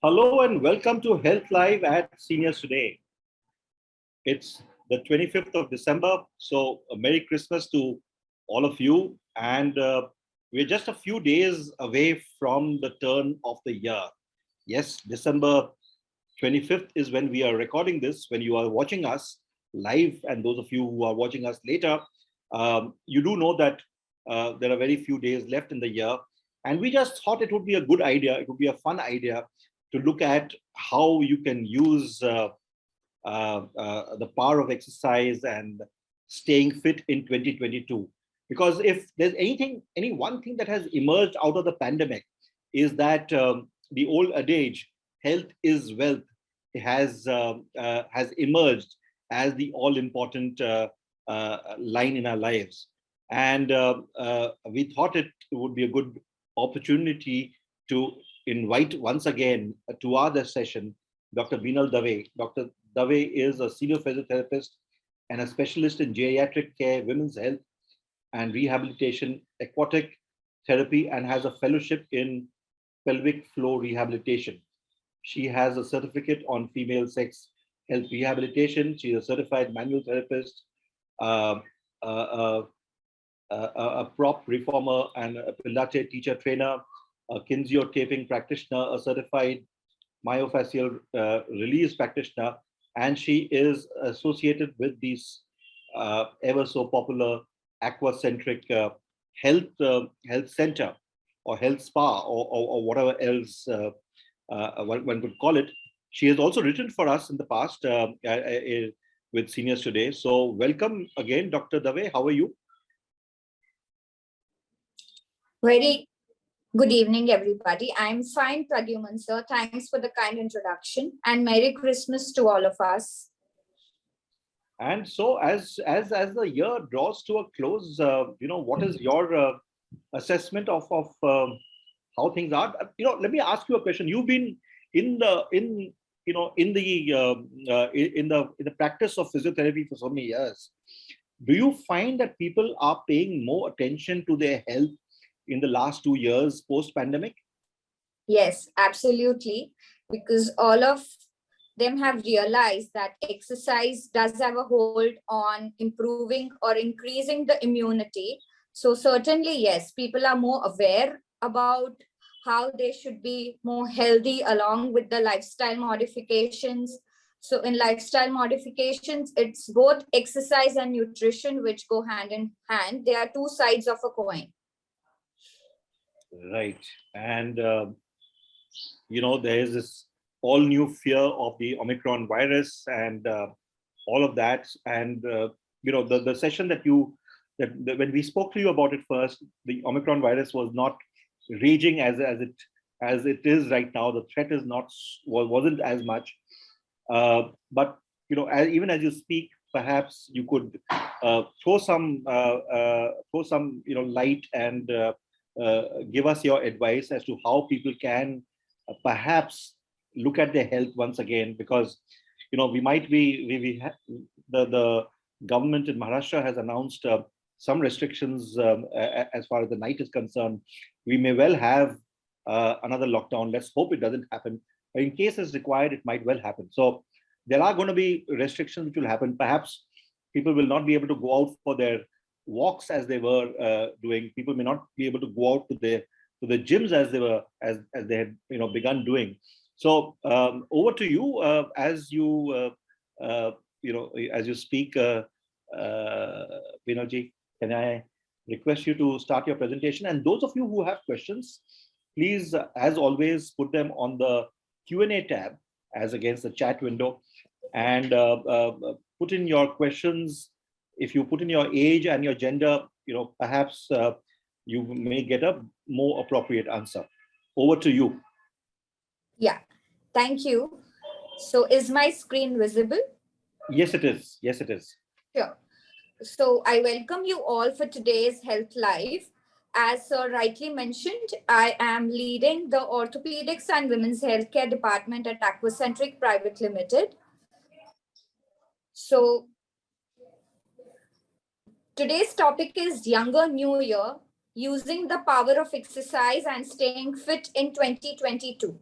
Hello and welcome to Health Live at Seniors Today. It's the 25th of December, so a Merry Christmas to all of you. And we're just a few days away from the turn of the year. Yes, December 25th is when we are recording this, when you are watching us live, and those of you who are watching us later, you do know that there are very few days left in the year. And we just thought it would be a good idea, it would be a fun idea to look at how you can use the power of exercise and staying fit in 2022. Because if there's any one thing that has emerged out of the pandemic is that the old adage, health is wealth, has emerged as the all-important line in our lives. And we thought it would be a good opportunity to invite once again to our session Dr. Binal Dave. Dr. Dave is a senior physiotherapist and a specialist in geriatric care, women's health and rehabilitation, aquatic therapy, and has a fellowship in pelvic floor rehabilitation. She has a certificate on female sex health rehabilitation. She is a certified manual therapist, uh, uh, a prop reformer and a Pilates teacher trainer, a Kinesio taping practitioner, a certified myofascial release practitioner, and she is associated with these ever so popular aquacentric health center or health spa or whatever else one could call it. She has also written for us in the past with Seniors Today. So welcome again, Dr. Dave. How are you? Very good evening, everybody. I'm fine, Pradyuman sir. Thanks for the kind introduction and Merry Christmas to all of us. And so, as the year draws to a close, what is your assessment of how things are? Let me ask you a question. You've been in the practice of physiotherapy for so many years. Do you find that people are paying more attention to their health in the last 2 years post-pandemic? Yes, absolutely. Because all of them have realized that exercise does have a hold on improving or increasing the immunity. So certainly, yes, people are more aware about how they should be more healthy along with the lifestyle modifications. So in lifestyle modifications, it's both exercise and nutrition which go hand in hand. They are two sides of a coin. Right. And, there is this all new fear of the Omicron virus and all of that. And, the session that when we spoke to you about it first, the Omicron virus was not raging as it is right now. The threat wasn't as much. But, even as you speak, perhaps you could throw some light and give us your advice as to how people can perhaps look at their health once again, because we might be the government in Maharashtra has announced some restrictions as far as the night is concerned. We may well have another lockdown. Let's hope it doesn't happen, but in case it's required, it might well happen. So there are going to be restrictions which will happen. Perhaps people will not be able to go out for their walks as they were doing. People may not be able to go out to the gyms as they had begun doing. So over to you as you speak, Vinodji. Can I request you to start your presentation? And those of you who have questions, please, as always, put them on the Q&A tab as against the chat window, and put in your questions. If you put in your age and your gender, perhaps you may get a more appropriate answer. Over to you. Yeah, thank you. So is my screen visible? Yes, it is. Yes, it is. Sure. So I welcome you all for today's Health Live. As Sir rightly mentioned, I am leading the Orthopaedics and Women's Healthcare Department at Aquacentric Private Limited. So today's topic is Younger New Year, using the power of exercise and staying fit in 2022.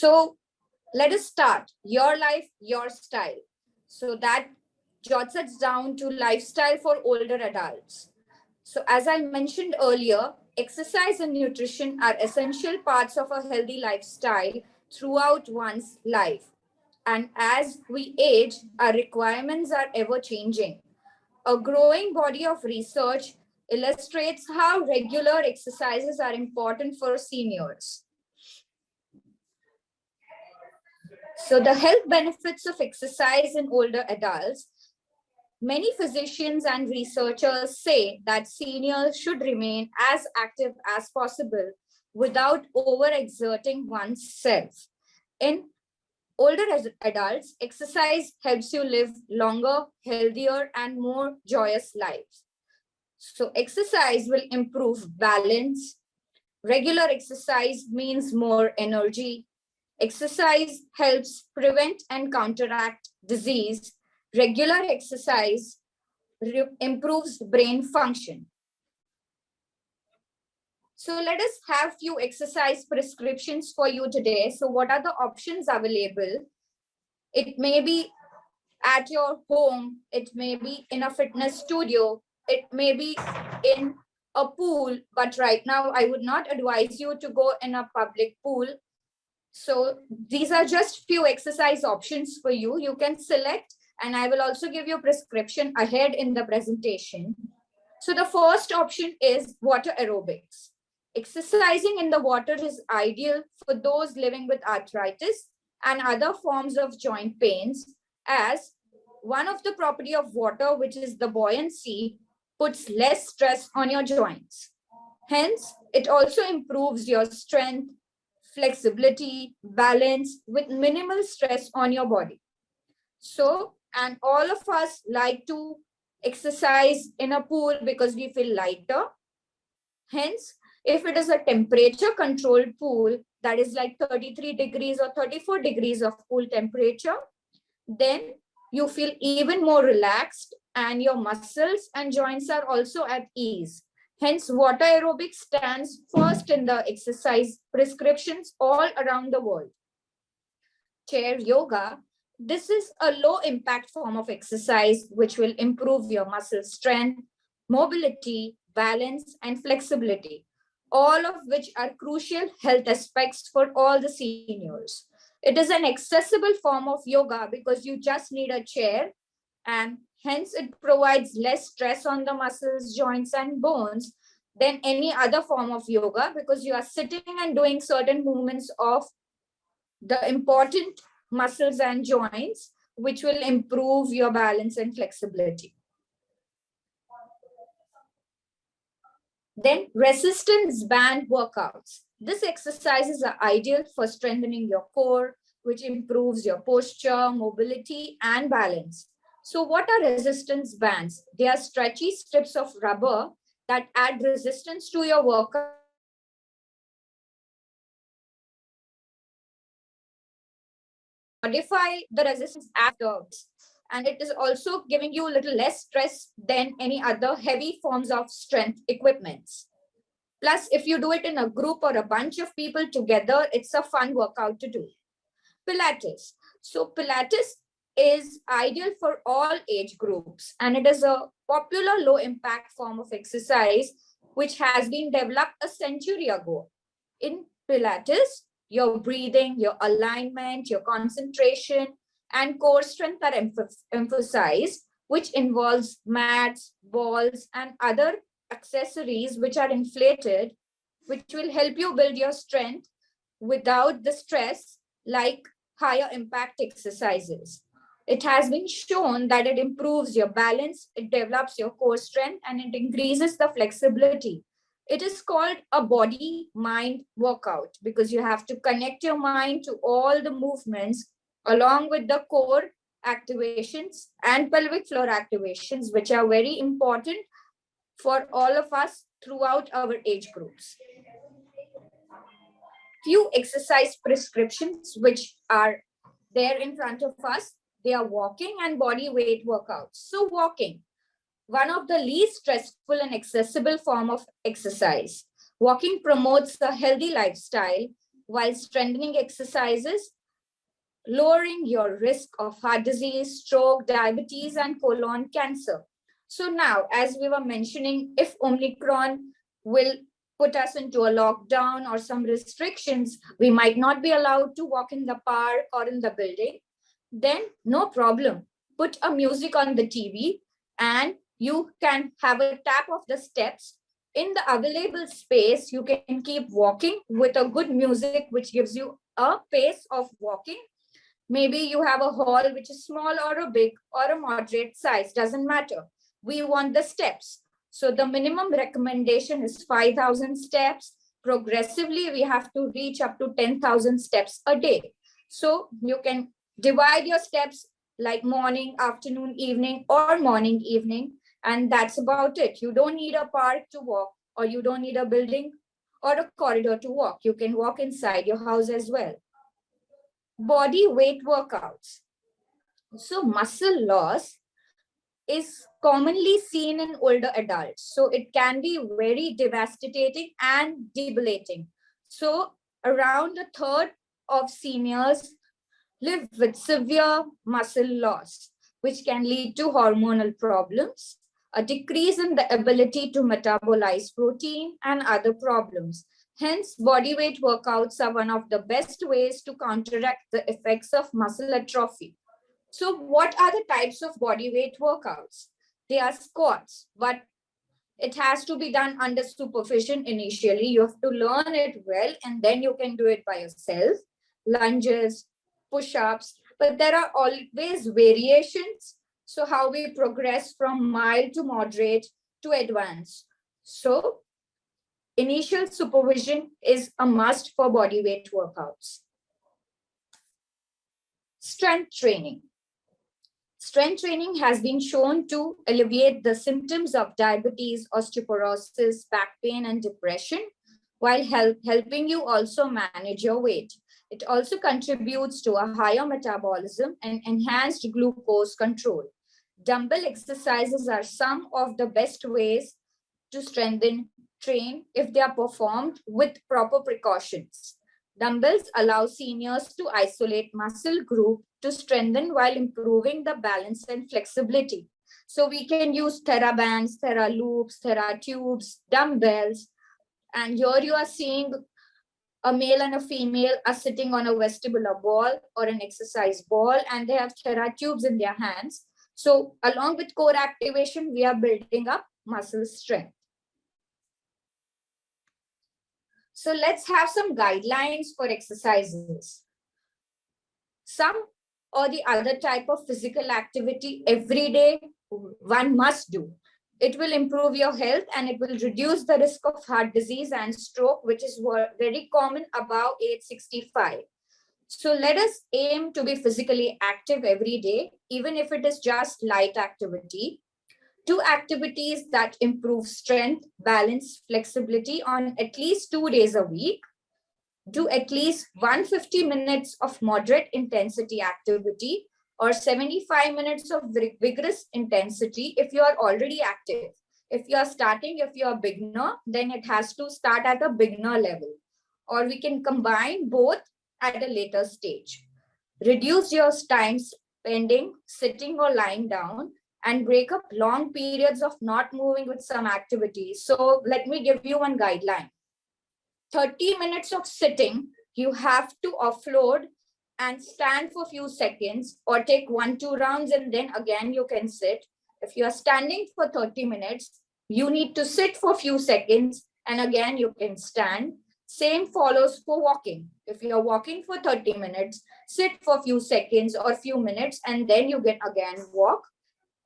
So let us start. Your life, your style. So that jots us down to lifestyle for older adults. So as I mentioned earlier, exercise and nutrition are essential parts of a healthy lifestyle throughout one's life. And as we age, our requirements are ever changing. A growing body of research illustrates how regular exercises are important for seniors. So the health benefits of exercise in older adults. Many physicians and researchers say that seniors should remain as active as possible without overexerting oneself. In older adults, exercise helps you live longer, healthier, and more joyous lives. So exercise will improve balance. Regular exercise means more energy. Exercise helps prevent and counteract disease. Regular exercise improves brain function. So let us have few exercise prescriptions for you today. So what are the options available? It may be at your home, it may be in a fitness studio, it may be in a pool, but right now I would not advise you to go in a public pool. So these are just few exercise options for you. You can select, and I will also give you a prescription ahead in the presentation. So the first option is water aerobics. Exercising in the water is ideal for those living with arthritis and other forms of joint pains, as one of the property of water, which is the buoyancy, puts less stress on your joints. Hence, it also improves your strength, flexibility, balance with minimal stress on your body. So, and all of us like to exercise in a pool because we feel lighter. Hence, if it is a temperature controlled pool that is like 33 degrees or 34 degrees of pool temperature, then you feel even more relaxed and your muscles and joints are also at ease. Hence, water aerobics stands first in the exercise prescriptions all around the world. Chair yoga. This is a low impact form of exercise which will improve your muscle strength, mobility, balance, and flexibility, all of which are crucial health aspects for all the seniors. It is an accessible form of yoga because you just need a chair, and hence it provides less stress on the muscles, joints, and bones than any other form of yoga because you are sitting and doing certain movements of the important muscles and joints, which will improve your balance and flexibility. Then resistance band workouts. These exercises are ideal for strengthening your core, which improves your posture, mobility, and balance. So what are resistance bands? They are stretchy strips of rubber that add resistance to your workout. Modify the resistance afterwards. And it is also giving you a little less stress than any other heavy forms of strength equipments. Plus, if you do it in a group or a bunch of people together, it's a fun workout to do. Pilates. So Pilates is ideal for all age groups, and it is a popular low impact form of exercise which has been developed a century ago. In Pilates, your breathing, your alignment, your concentration, and core strength are emphasized, which involves mats, balls, and other accessories which are inflated, which will help you build your strength without the stress like higher impact exercises. It has been shown that it improves your balance, it develops your core strength, and it increases the flexibility. It is called a body-mind workout because you have to connect your mind to all the movements along with the core activations and pelvic floor activations, which are very important for all of us throughout our age groups. Few exercise prescriptions which are there in front of us. They are walking and body weight workouts. So walking, one of the least stressful and accessible form of exercise. Walking promotes a healthy lifestyle while strengthening exercises, lowering your risk of heart disease, stroke, diabetes, and colon cancer. So now, as we were mentioning, if Omicron will put us into a lockdown or some restrictions, we might not be allowed to walk in the park or in the building, then no problem. Put a music on the TV and you can have a tap of the steps. In the available space, you can keep walking with a good music, which gives you a pace of walking. Maybe you have a hall which is small or a big or a moderate size, doesn't matter. We want the steps. So the minimum recommendation is 5,000 steps. Progressively, we have to reach up to 10,000 steps a day. So you can divide your steps like morning, afternoon, evening, or morning, evening. And that's about it. You don't need a park to walk, or you don't need a building or a corridor to walk. You can walk inside your house as well. Body weight workouts. So muscle loss is commonly seen in older adults. So it can be very devastating and debilitating. So around a third of seniors live with severe muscle loss, which can lead to hormonal problems, a decrease in the ability to metabolize protein, and other problems. Hence, body weight workouts are one of the best ways to counteract the effects of muscle atrophy. So what are the types of body weight workouts? They are squats, but it has to be done under supervision initially. You have to learn it well, and then you can do it by yourself. Lunges, push-ups, but there are always variations. So how we progress from mild to moderate to advanced. So initial supervision is a must for body weight workouts. Strength training. Strength training has been shown to alleviate the symptoms of diabetes, osteoporosis, back pain, and depression, while helping you also manage your weight. It also contributes to a higher metabolism and enhanced glucose control. Dumbbell exercises are some of the best ways to strengthen, train if they are performed with proper precautions. Dumbbells allow seniors to isolate muscle group to strengthen while improving the balance and flexibility. So we can use TheraBands, TheraLoops, TheraTubes, dumbbells. And here you are seeing a male and a female are sitting on a vestibular ball or an exercise ball, and they have TheraTubes in their hands. So along with core activation, we are building up muscle strength. So let's have some guidelines for exercises. Some or the other type of physical activity every day one must do. It will improve your health and it will reduce the risk of heart disease and stroke, which is very common above age 65. So let us aim to be physically active every day, even if it is just light activity. Do activities that improve strength, balance, flexibility on at least 2 days a week. Do at least 150 minutes of moderate intensity activity or 75 minutes of vigorous intensity if you are already active. If you are starting, if you are a beginner, then it has to start at a beginner level. Or we can combine both at a later stage. Reduce your time spending sitting or lying down and break up long periods of not moving with some activities. So let me give you one guideline. 30 minutes of sitting, you have to offload and stand for a few seconds or take 1-2 rounds and then again you can sit. If you are standing for 30 minutes, you need to sit for a few seconds and again you can stand. Same follows for walking. If you are walking for 30 minutes, sit for a few seconds or a few minutes and then you can again walk.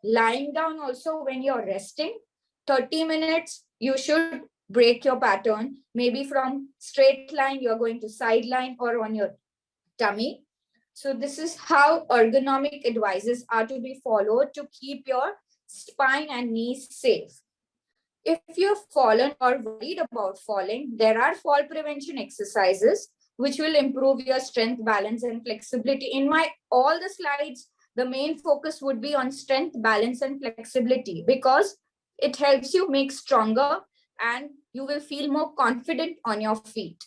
Lying down also when you're resting, 30 minutes, you should break your pattern. Maybe from straight line, you're going to sideline or on your tummy. So this is how ergonomic advices are to be followed to keep your spine and knees safe. If you've fallen or worried about falling, there are fall prevention exercises which will improve your strength, balance, and flexibility. In my all the slides, the main focus would be on strength, balance, and flexibility because it helps you make stronger and you will feel more confident on your feet.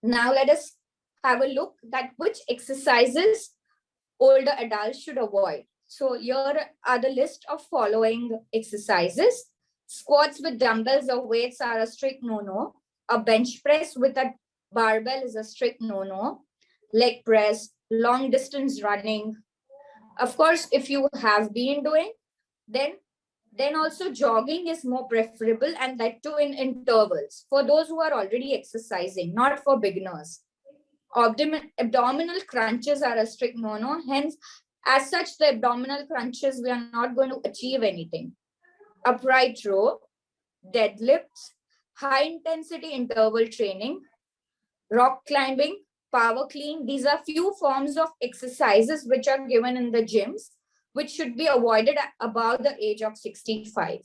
Now let us have a look at which exercises older adults should avoid. So here are the list of following exercises. Squats with dumbbells or weights are a strict no-no. A bench press with a barbell is a strict no-no. Leg press, long distance running. Of course, if you have been doing, then also jogging is more preferable, and that too in intervals for those who are already exercising, not for beginners. Abdominal crunches are a strict no-no. Hence, as such, the abdominal crunches, we are not going to achieve anything. Upright row, deadlifts, high intensity interval training, rock climbing, power clean. These are few forms of exercises which are given in the gyms, which should be avoided above the age of 65.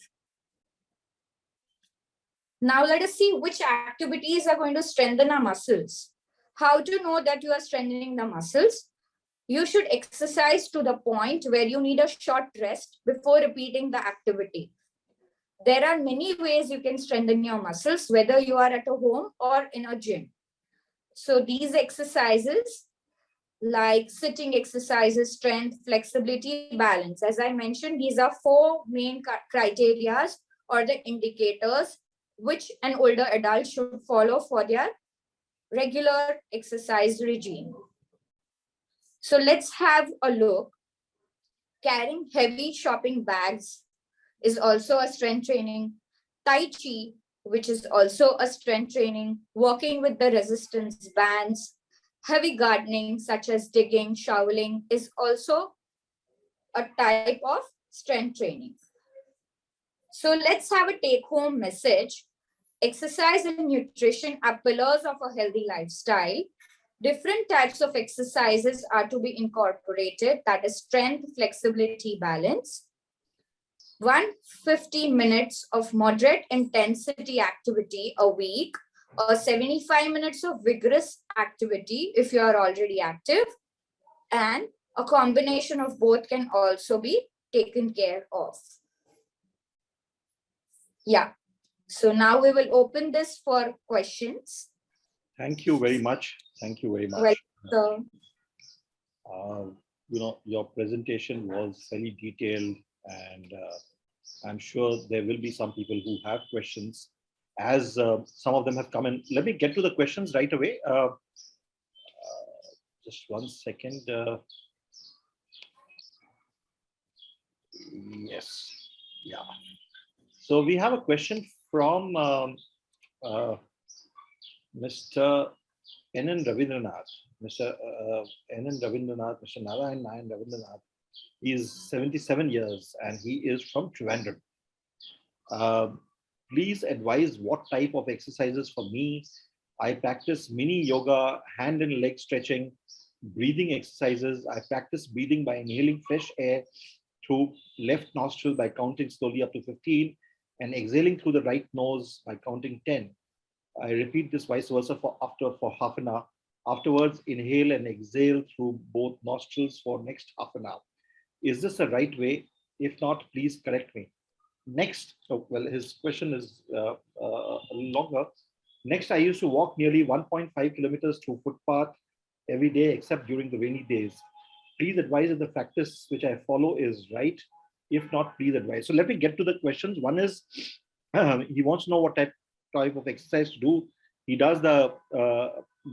Now let us see which activities are going to strengthen our muscles. How to know that you are strengthening the muscles? You should exercise to the point where you need a short rest before repeating the activity. There are many ways you can strengthen your muscles, whether you are at a home or in a gym. So these exercises, like sitting exercises, strength, flexibility, balance. As I mentioned, these are four main criteria or the indicators which an older adult should follow for their regular exercise regime. So let's have a look. Carrying heavy shopping bags is also a strength training. Tai Chi, which is also a strength training. Walking with the resistance bands. Heavy gardening, such as digging, shoveling, is also a type of strength training. So let's have a take-home message. Exercise and nutrition are pillars of a healthy lifestyle. Different types of exercises are to be incorporated, that is strength, flexibility, balance. 150 minutes of moderate intensity activity a week, or 75 minutes of vigorous activity if you are already active, and a combination of both can also be taken care of. Yeah. So now we will open this for questions. Thank you very much. Thank you very much. Your presentation was very detailed, and I'm sure there will be some people who have questions, as some of them have come in. Let me get to the questions right away. Just 1 second. Yes. Yeah. So we have a question from Mr. N.N. Ravindranath. Mr. N.N. Ravindranath, Mr. Narayan Ravindranath. He is 77 years and he is from Trivandrum. Please advise what type of exercises for me. I practice mini yoga, hand and leg stretching, breathing exercises. I practice breathing by inhaling fresh air through left nostril by counting slowly up to 15 and exhaling through the right nose by counting 10. I repeat this vice versa for half an hour. Afterwards, inhale and exhale through both nostrils for next half an hour. Is this the right way? If not, please correct me. Next, his question is longer. Next, I used to walk nearly 1.5 kilometers through footpath every day except during the rainy days. Please advise if the practice which I follow is right. If not, please advise. So let me get to the questions. One is, he wants to know what type of exercise to do. He does the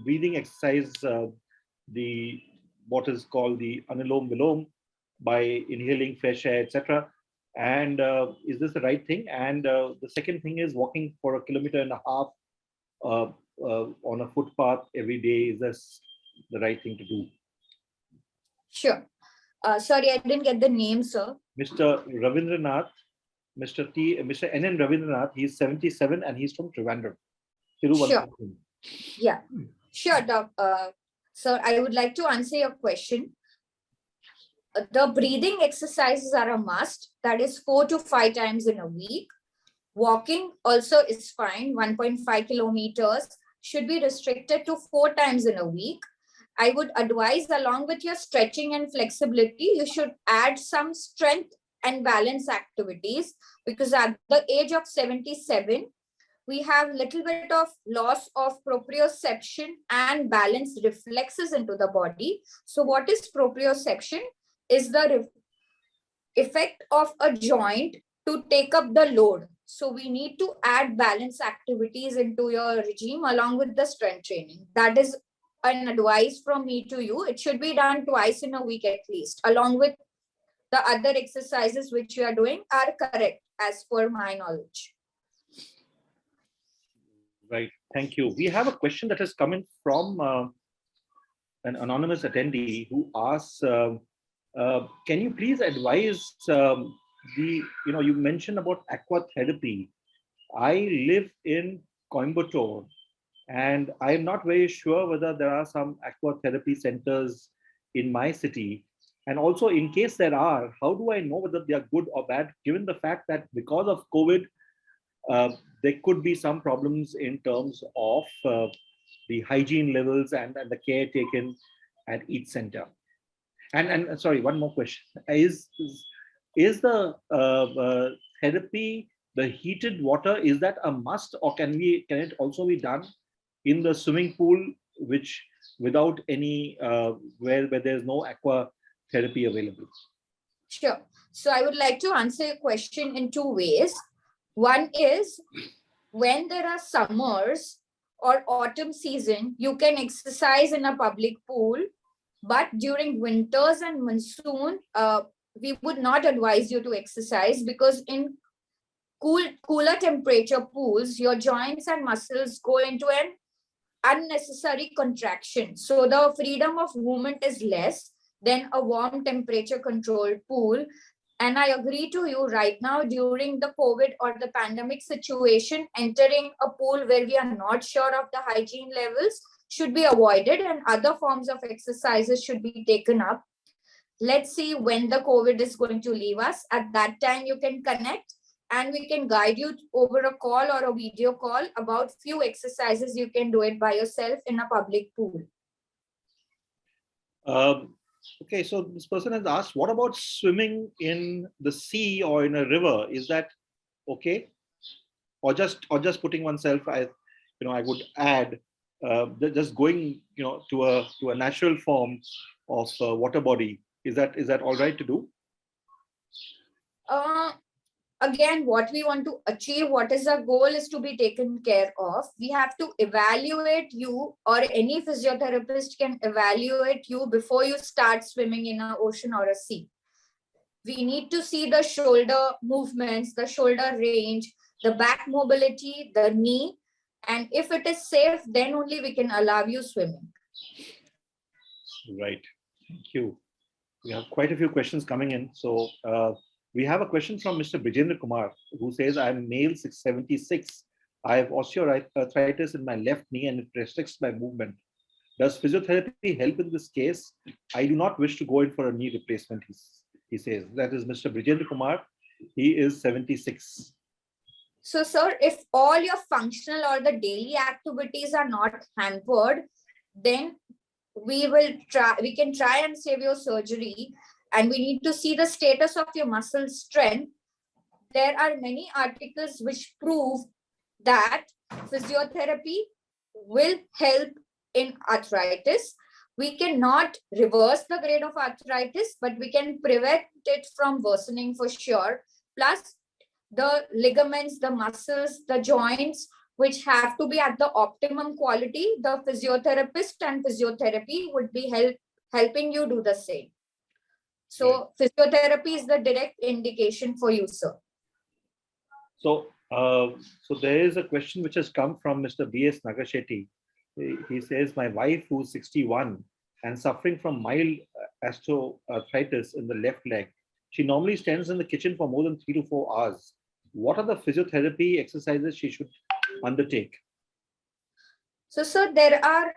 breathing exercise, what is called the Anulom Vilom, by inhaling fresh air, etc. And is this the right thing? And the second thing is walking for 1.5 kilometers on a footpath every day. Is this the right thing to do? Sure. Sorry, I didn't get the name, sir. Mr. Ravindranath, Mr. N.N. Ravindranath, he's 77 and he's from Trivandrum. Sure. Yeah, sure, Doc. Sir, I would like to answer your question. The breathing exercises are a must. That is 4 to 5 times in a week. Walking also is fine. 1.5 kilometers should be restricted to 4 times in a week. I would advise, along with your stretching and flexibility, you should add some strength and balance activities, because at the age of 77, we have little bit of loss of proprioception and balance reflexes into the body. So what is proprioception? Is the effect of a joint to take up the load. So we need to add balance activities into your regime along with the strength training. That is an advice from me to you. It should be done twice in a week at least, along with the other exercises which you are doing are correct as per my knowledge. Right. Thank you. We have a question that has come in from an anonymous attendee who asks, can you please advise you mentioned about aquatherapy. I live in Coimbatore and I'm not very sure whether there are some aquatherapy centers in my city. And also, in case there are, how do I know whether they are good or bad, given the fact that because of COVID, there could be some problems in terms of the hygiene levels and the care taken at each center. And sorry, one more question. Is the therapy, the heated water, is that a must, or can it also be done in the swimming pool, which without any where there's no aqua therapy available? Sure. So I would like to answer your question in two ways. One is, when there are summers or autumn season, you can exercise in a public pool, but during winters and monsoon, we would not advise you to exercise, because in cooler temperature pools, your joints and muscles go into an unnecessary contraction. So the freedom of movement is less than a warm temperature controlled pool. And I agree to you, right now during the COVID or the pandemic situation, entering a pool where we are not sure of the hygiene levels should be avoided, and other forms of exercises should be taken up. Let's see when the COVID is going to leave us. At that time, you can connect and we can guide you over a call or a video call about few exercises. You can do it by yourself in a public pool. Okay, so this person has asked, what about swimming in the sea or in a river? Is that okay? Or just putting oneself, I would add, just going, to a natural form of water body. Is that all right to do? Again, what we want to achieve, what is our goal, is to be taken care of. We have to evaluate you, or any physiotherapist can evaluate you before you start swimming in an ocean or a sea. We need to see the shoulder movements, the shoulder range, the back mobility, the knee, and if it is safe, then only we can allow you swimming. Right. Thank you. We have quite a few questions coming in. So we have a question from Mr. Brijendra Kumar, who says, I'm male 676. I have osteoarthritis in my left knee and it restricts my movement. Does physiotherapy help in this case? I do not wish to go in for a knee replacement, he says. That is Mr. Brijendra Kumar. He is 76. So, sir, if all your functional or the daily activities are not hampered, then we can try and save your surgery, and we need to see the status of your muscle strength. There are many articles which prove that physiotherapy will help in arthritis. We cannot reverse the grade of arthritis, but we can prevent it from worsening for sure. Plus, the ligaments, the muscles, the joints, which have to be at the optimum quality, the physiotherapist and physiotherapy would be helping you do the same. So physiotherapy is the direct indication for you, sir. So there is a question which has come from Mr. B.S. Nagashetty. He says, my wife, who's 61 and suffering from mild osteoarthritis in the left leg, she normally stands in the kitchen for more than 3 to 4 hours. What are the physiotherapy exercises she should undertake? So, sir, there are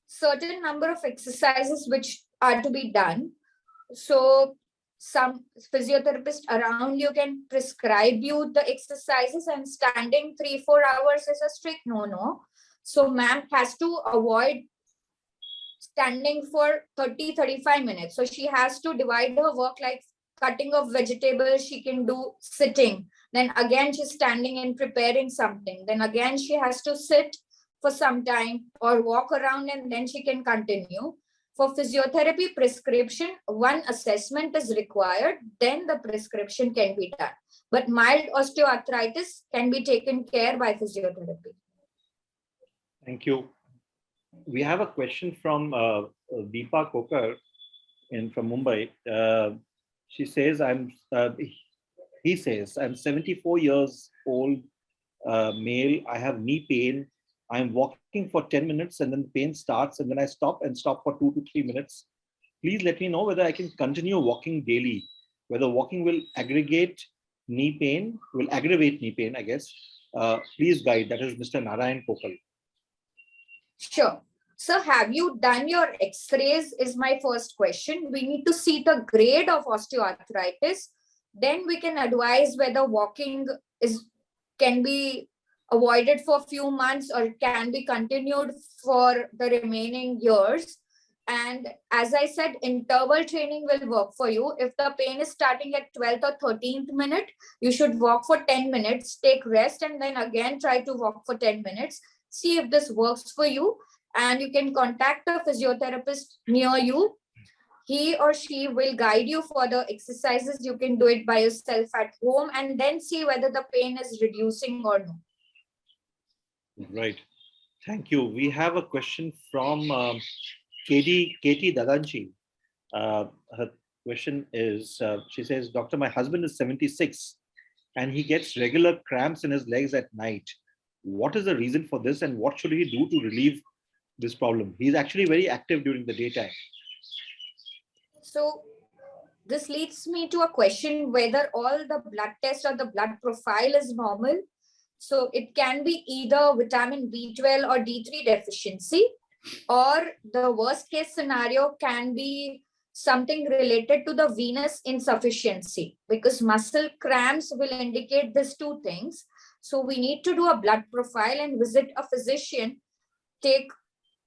certain number of exercises which are to be done. So some physiotherapists around you can prescribe you the exercises, and standing 3-4 hours is a strict no-no. So ma'am has to avoid standing for 30-35 minutes. So she has to divide her work, like cutting of vegetables she can do sitting. Then again, she's standing and preparing something. Then again, she has to sit for some time or walk around, and then she can continue. For physiotherapy prescription, one assessment is required, then the prescription can be done. But mild osteoarthritis can be taken care by physiotherapy. Thank you. We have a question from Deepa Kokar from Mumbai. She says, he says, I'm 74 years old, male. I have knee pain. I'm walking for 10 minutes and then the pain starts, and then I stop for 2 to 3 minutes. Please let me know whether I can continue walking daily, whether walking will aggravate knee pain, I guess. Please guide. That is Mr. Narayan Kokal. Sure. So have you done your x-rays is my first question. We need to see the grade of osteoarthritis. Then we can advise whether walking can be avoided for a few months or can be continued for the remaining years. And as I said, interval training will work for you. If the pain is starting at 12th or 13th minute, you should walk for 10 minutes, take rest, and then again try to walk for 10 minutes. See if this works for you. And you can contact a physiotherapist near you. He or she will guide you for the exercises. You can do it by yourself at home and then see whether the pain is reducing or not. Right. Thank you. We have a question from Katie Dadanchi. Her question is, she says, Doctor, my husband is 76 and he gets regular cramps in his legs at night. What is the reason for this and what should he do to relieve this problem? He's actually very active during the daytime. So this leads me to a question whether all the blood tests or the blood profile is normal. So it can be either vitamin B12 or D3 deficiency, or the worst case scenario can be something related to the venous insufficiency, because muscle cramps will indicate these two things. So we need to do a blood profile and visit a physician, take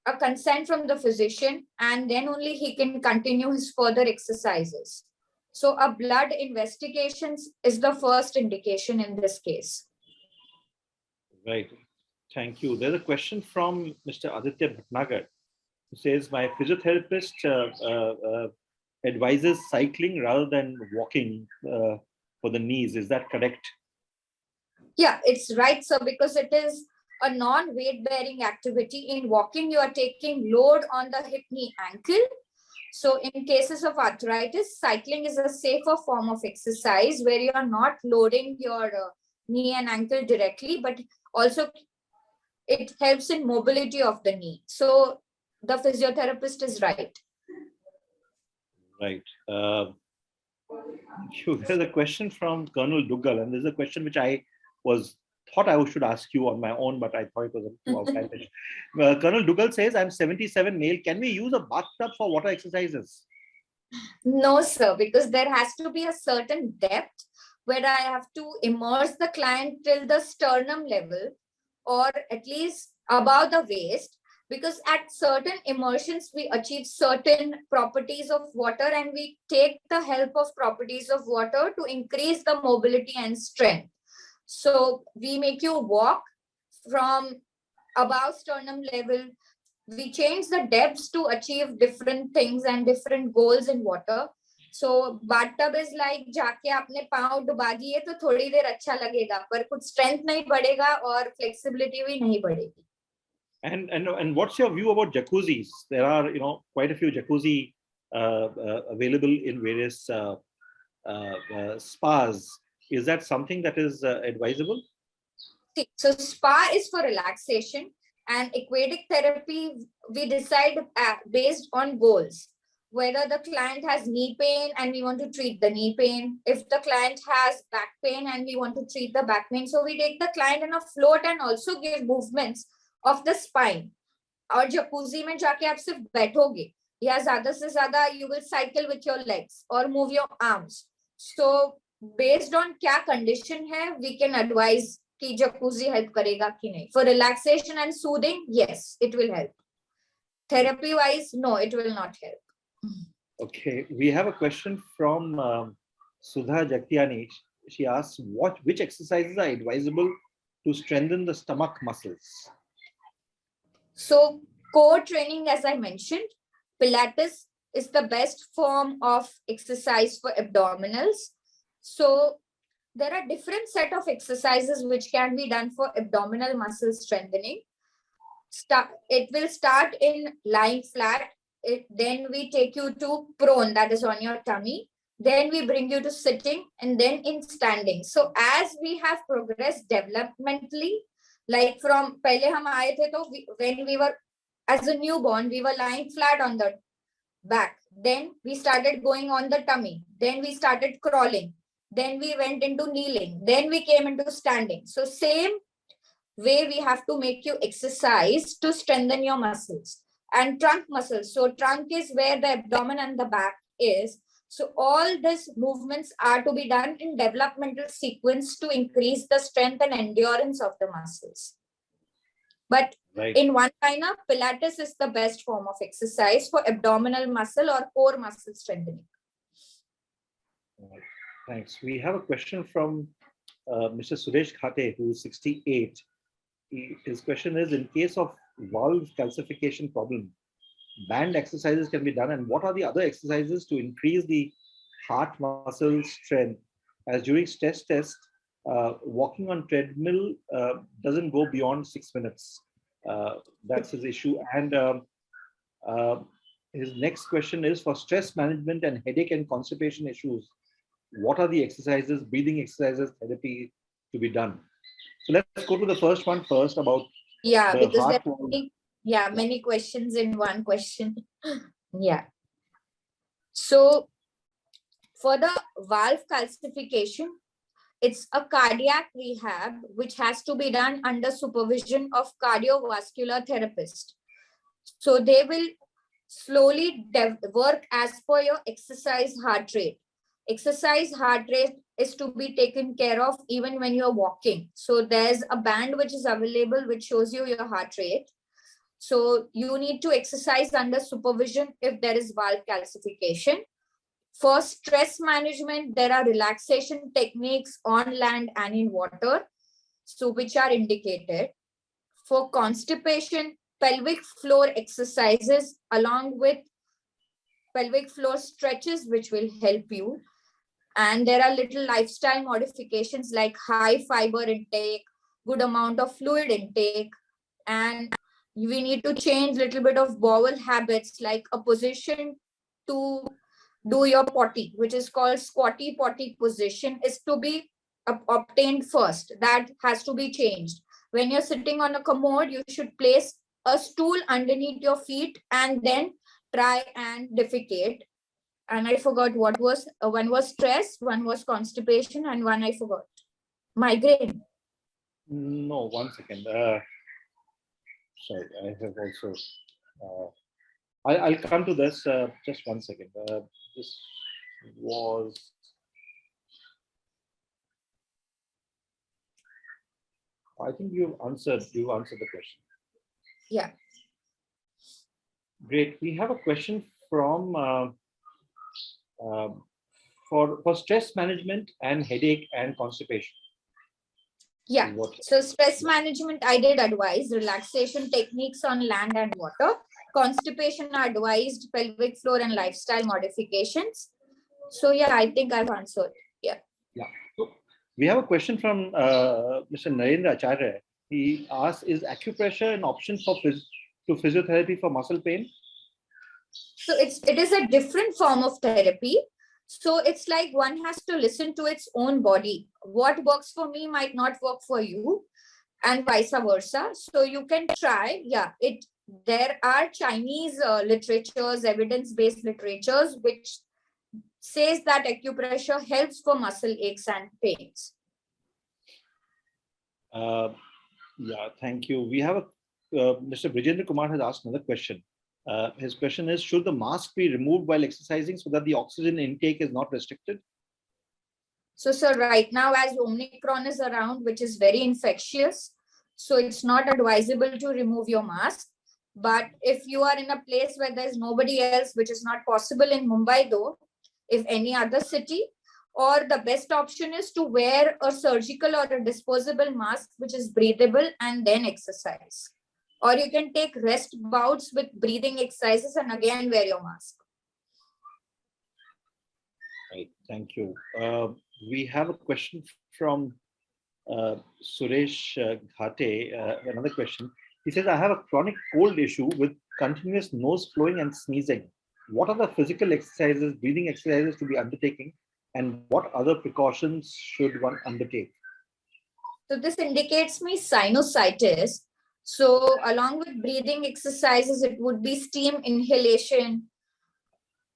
a consent from the physician, and then only he can continue his further exercises. So a blood investigations is the first indication in this case. Right. Thank you. There's a question from Mr. Aditya Bhatnagar, who says, my physiotherapist advises cycling rather than walking for the knees. Is that correct? Yeah, it's right. So because it is a non-weight bearing activity, in walking, you are taking load on the hip, knee, ankle. So in cases of arthritis, cycling is a safer form of exercise where you are not loading your knee and ankle directly, but also it helps in mobility of the knee. So the physiotherapist is right. Right. There's a question from Colonel Duggal, and this is a question which I thought I should ask you on my own, but I thought it was too outlandish. Colonel Duggal says, I'm 77 male. Can we use a bathtub for water exercises? No, sir, because there has to be a certain depth where I have to immerse the client till the sternum level, or at least above the waist, because at certain immersions, we achieve certain properties of water and we take the help of properties of water to increase the mobility and strength. So we make you walk from above sternum level. We change the depths to achieve different things and different goals in water. So bathtub is like जाके आपने पाँव डुबा दिए तो थोड़ी देर अच्छा लगेगा, पर कुछ strength नहीं बढ़ेगा और flexibility भी नहीं बढ़ेगी. And what's your view about jacuzzis? There are quite a few jacuzzi available in various spas. Is that something that is advisable? So spa is for relaxation, and aquatic therapy we decide based on goals. Whether the client has knee pain and we want to treat the knee pain, if the client has back pain and we want to treat the back pain, so we take the client in a float and also give movements of the spine. और jacuzzi में जाके आप सिर्फ बैठोगे या ज़्यादा से ज़्यादा you will cycle with your legs or move your arms. So based on क्या condition है, we can advise कि jacuzzi help करेगा कि नहीं. For relaxation and soothing, yes, it will help. Therapy wise, no, it will not help. Okay, we have a question from Sudha Jagtiani. she asks, which exercises are advisable to strengthen the stomach muscles? So core training, as I mentioned, Pilates is the best form of exercise for abdominals. So there are different set of exercises which can be done for abdominal muscle strengthening. It will start in lying flat. Then we take you to prone, that is on your tummy. Then we bring you to sitting and then in standing. So as we have progressed developmentally, like from pehle hum aaye the, when we were as a newborn, we were lying flat on the back. Then we started going on the tummy. Then we started crawling. Then we went into kneeling. Then we came into standing. So same way we have to make you exercise to strengthen your muscles and trunk muscles. So trunk is where the abdomen and the back is. So all these movements are to be done in developmental sequence to increase the strength and endurance of the muscles. But in one liner, Pilates is the best form of exercise for abdominal muscle or core muscle strengthening. Thanks. We have a question from Mr. Suresh Khate, who is 68. His question is, in case of valve calcification problem, band exercises can be done, and what are the other exercises to increase the heart muscle strength? As during stress test, walking on treadmill doesn't go beyond 6 minutes. That's his issue. And his next question is, for stress management and headache and constipation issues, what are the exercises, breathing exercises, therapy to be done? So let's go to the first one first about because there are many questions in one question. So for the valve calcification, it's a cardiac rehab which has to be done under supervision of cardiovascular therapist. So they will slowly work as per your exercise heart rate. Exercise heart rate is to be taken care of even when you're walking. So there's a band which is available which shows you your heart rate. So you need to exercise under supervision if there is valve calcification. For stress management, there are relaxation techniques on land and in water, so which are indicated. For constipation, pelvic floor exercises along with pelvic floor stretches which will help you. And there are little lifestyle modifications like high fiber intake, good amount of fluid intake, and we need to change a little bit of bowel habits, like a position to do your potty, which is called squatty potty position, is to be obtained first. That has to be changed. When you're sitting on a commode, you should place a stool underneath your feet and then try and defecate. And I forgot what was, one was stress, one was constipation, and one I forgot. Migraine. No, 1 second. Sorry, I have also. I'll come to this. Just 1 second. This was. I think you answered the question. Yeah. Great. We have a question from for stress management and headache and constipation. Yeah. So stress management, I did advise relaxation techniques on land and water. Constipation advised pelvic floor and lifestyle modifications. So yeah, I think I've answered. Yeah. Yeah. So we have a question from Mr. Narendra Acharya. He asks, is acupressure an option for physiotherapy for muscle pain? So it is a different form of therapy. So it's like one has to listen to its own body. What works for me might not work for you, and vice versa. So you can try. Yeah, there are Chinese literatures, evidence-based literatures, which says that acupressure helps for muscle aches and pains. Yeah, thank you. We have Mr. Brijendra Kumar has asked another question. His question is, should the mask be removed while exercising so that the oxygen intake is not restricted? So, sir, right now as Omicron is around, which is very infectious, so it's not advisable to remove your mask. But if you are in a place where there's nobody else, which is not possible in Mumbai though, if any other city, or the best option is to wear a surgical or a disposable mask, which is breathable, and then exercise. Or you can take rest bouts with breathing exercises and again wear your mask. Right, thank you. We have a question from Suresh Ghate, another question. He says, I have a chronic cold issue with continuous nose flowing and sneezing. What are the physical exercises, breathing exercises to be undertaking, and what other precautions should one undertake? So this indicates me sinusitis. So along with breathing exercises, it would be steam inhalation.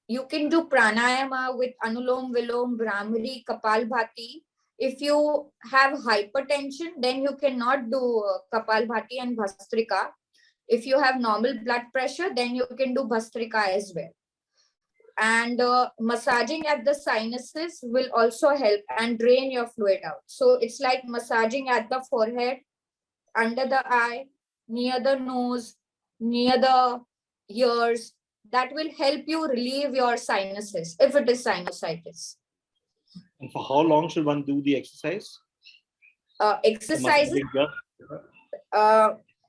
You can do pranayama with Anulom Vilom, Brahmari, Kapalbhati. If you have hypertension, then you cannot do Kapalbhati and Bhastrika. If you have normal blood pressure, then you can do Bhastrika as well. And massaging at the sinuses will also help and drain your fluid out. So it's like massaging at the forehead, under the eye, near the nose, near the ears. That will help you relieve your sinuses if it is sinusitis. And for how long should one do the exercise? Exercises,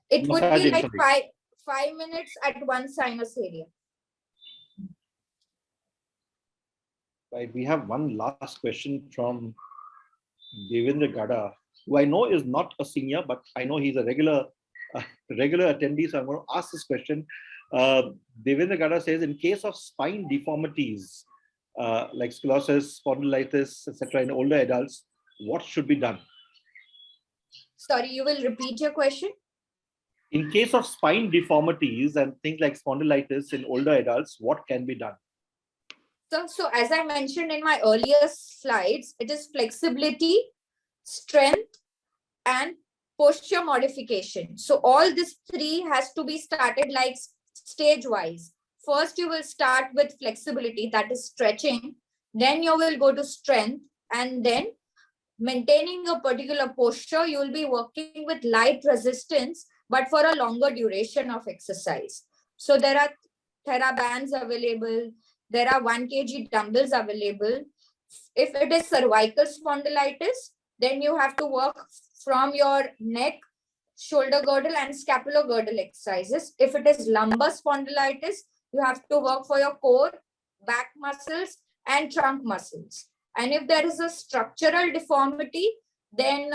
it would be like 5 minutes at one sinus area. Right, we have one last question from Devendra Gada, who I know is not a senior, but I know he's a regular attendee, so I'm going to ask this question. Devendra Gada says, in case of spine deformities, like scoliosis, spondylitis, etc., in older adults, what should be done? Sorry, you will repeat your question? In case of spine deformities and things like spondylitis in older adults, what can be done? So as I mentioned in my earlier slides, it is flexibility, strength, and posture modification. So all these three has to be started like stage-wise. First, you will start with flexibility, that is stretching. Then you will go to strength, and then maintaining a particular posture, you will be working with light resistance, but for a longer duration of exercise. So there are TheraBands available. There are 1 kg dumbbells available. If it is cervical spondylitis, then you have to work from your neck, shoulder girdle, and scapular girdle exercises. If it is lumbar spondylitis, you have to work for your core, back muscles, and trunk muscles. And if there is a structural deformity, then,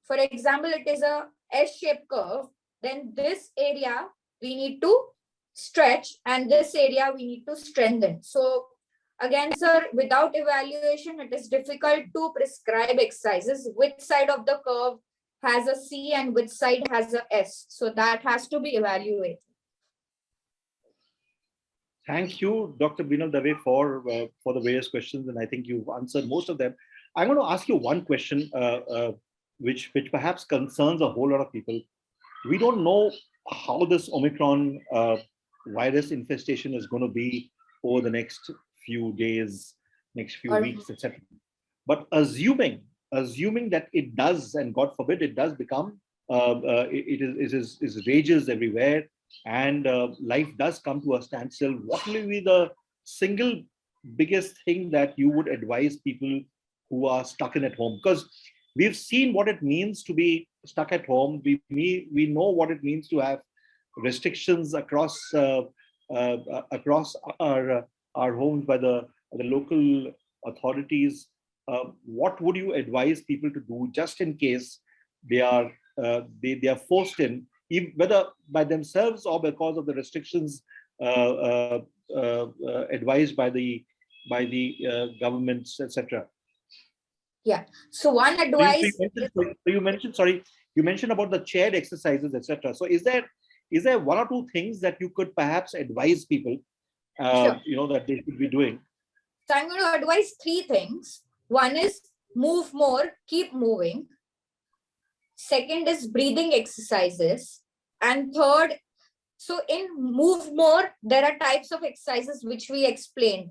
for example, it is a S-shaped curve, then this area we need to stretch and this area we need to strengthen. So again, sir, without evaluation, it is difficult to prescribe exercises. Which side of the curve has a C and which side has a S? So that has to be evaluated. Thank you, Dr. Binal Dave, for the various questions, and I think you've answered most of them. I'm going to ask you one question, which perhaps concerns a whole lot of people. We don't know how this Omicron virus infestation is going to be over the next few days, next few weeks, etc. But assuming that it does, and God forbid it does become, it is rages everywhere, and life does come to a standstill, what will be the single biggest thing that you would advise people who are stuck in at home? Because we've seen what it means to be stuck at home. We know what it means to have restrictions across our homes by the local authorities. What would you advise people to do just in case they are forced in, whether by themselves or because of the restrictions advised by the governments, etc.? Yeah. So one advice. You mentioned about the chair exercises, etc. So is there one or two things that you could perhaps advise people, Sure, that they should be doing? So I'm going to advise 3 things. One is move more, keep moving. Second is breathing exercises. And third, so in move more, there are types of exercises which we explained,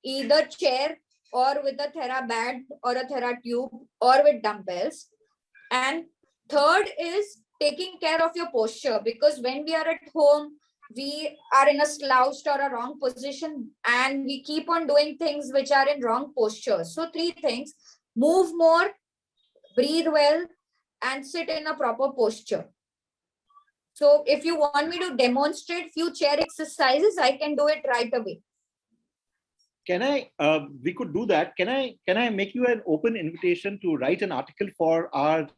either chair or with a TheraBand or a TheraTube or with dumbbells. And third is taking care of your posture, because when we are at home, we are in a slouched or a wrong position, and we keep on doing things which are in wrong posture. So 3 things: move more, breathe well, and sit in a proper posture. So if you want me to demonstrate few chair exercises, I can do it right away. Can I, we could do that. Can I make you an open invitation to write an article for our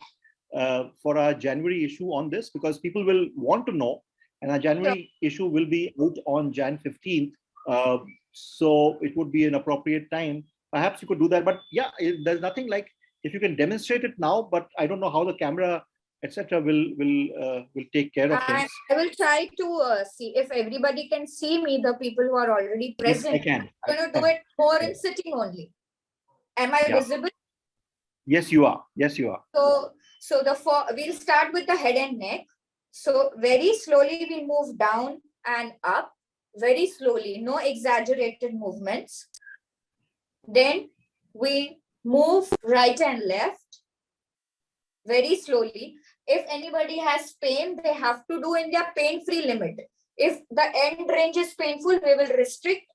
January issue on this? Because people will want to know, and our January issue will be out on Jan 15th. So it would be an appropriate time. Perhaps you could do that. But yeah, there's nothing like, if you can demonstrate it now, but I don't know how the camera, etc., will take care of things. I will try to see if everybody can see me, the people who are already present. Yes, I can. I'm going to do it more in sitting only. Am I visible? Yes, you are. Yes, you are. So we'll start with the head and neck. So very slowly we move down and up, very slowly, no exaggerated movements. Then we move right and left, very slowly. If anybody has pain, they have to do in their pain-free limit. If the end range is painful, we will restrict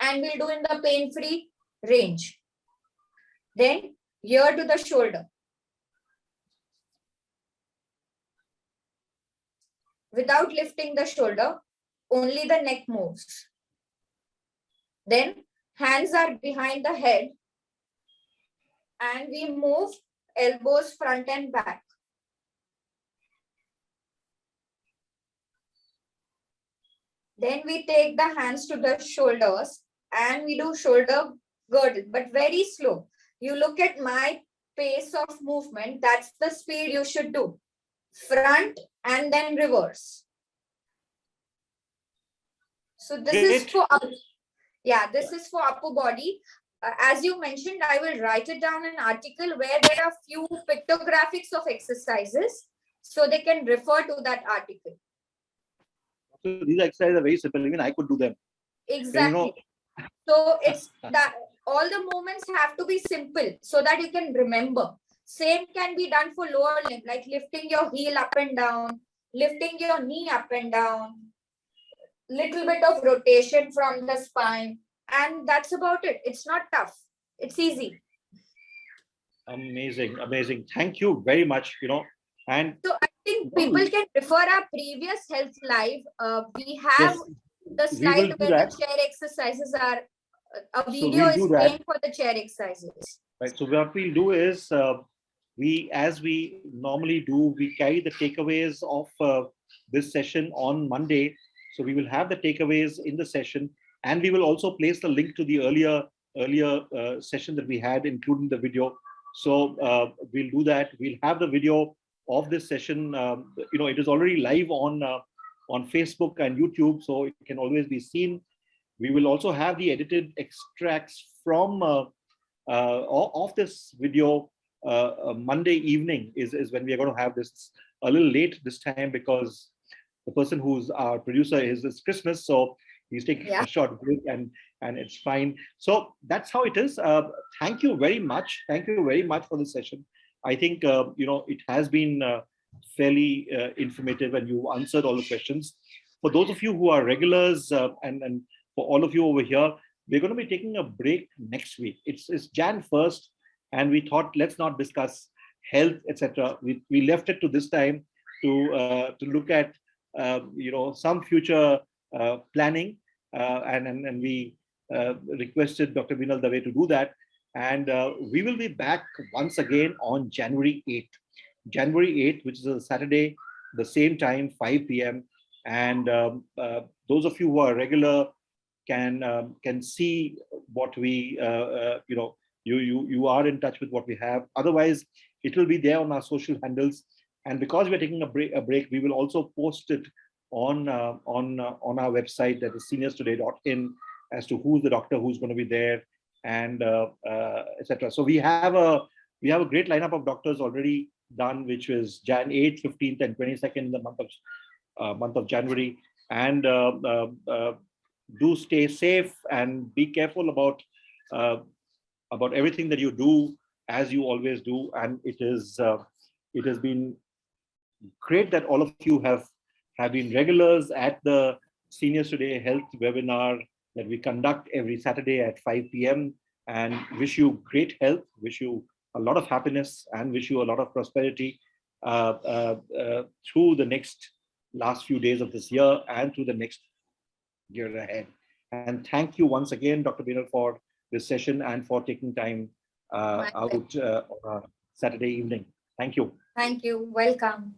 and we'll do in the pain-free range. Then ear to the shoulder. Without lifting the shoulder, only the neck moves. Then hands are behind the head and we move elbows front and back. Then we take the hands to the shoulders and we do shoulder girdle, but very slow. You look at my pace of movement, that's the speed you should do. Front and then reverse. So this is for this is for upper body. As you mentioned, I will write it down in an article where there are few pictographics of exercises, so they can refer to that article. So these exercises are very simple. Even I could do them. Exactly. So it's that all the movements have to be simple so that you can remember. Same can be done for lower limb, like lifting your heel up and down, lifting your knee up and down, little bit of rotation from the spine, and that's about it. It's not tough. It's easy. Amazing, amazing. Thank you very much. And so I think people can refer our previous health live. We have the slide where the chair exercises are. A video is playing for the chair exercises. Right. So what we'll do is, as we normally do, we carry the takeaways of this session on Monday. So we will have the takeaways in the session, and we will also place the link to the earlier session that we had, including the video. So we'll do that. We'll have the video of this session. It is already live on Facebook and YouTube, so it can always be seen. We will also have the edited extracts from of this video. Monday evening is when we are going to have this. A little late this time because the person who's our producer is Christmas, so he's taking a short break, and it's fine. So that's how it is. Thank you very much. Thank you very much for the session. I think it has been fairly informative, and you answered all the questions. For those of you who are regulars, and for all of you over here, we're going to be taking a break next week. It's Jan 1st, and we thought, let's not discuss health, etc. We left it to this time to look at some future planning, and we requested Dr. Binal Dave to do that. And we will be back once again on January 8th. January 8th, which is a Saturday, the same time, 5 p.m. And those of you who are regular can see what we you are in touch with what we have. Otherwise, it will be there on our social handles. And because we're taking a break, we will also post it on our website, that is seniorstoday.in, as to who's the doctor who's going to be there, and etc. So we have a great lineup of doctors already done, which was Jan 8th, 15th, and 22nd in the month of January. And do stay safe and be careful about everything that you do, as you always do. And it has been great that all of you have been regulars at the Seniors Today Health webinar that we conduct every Saturday at 5 p.m. and wish you great health, wish you a lot of happiness, and wish you a lot of prosperity through the last few days of this year and through the next year ahead. And thank you once again, Dr. Binal, for this session and for taking time out on a Saturday evening. Thank you. Thank you. Welcome.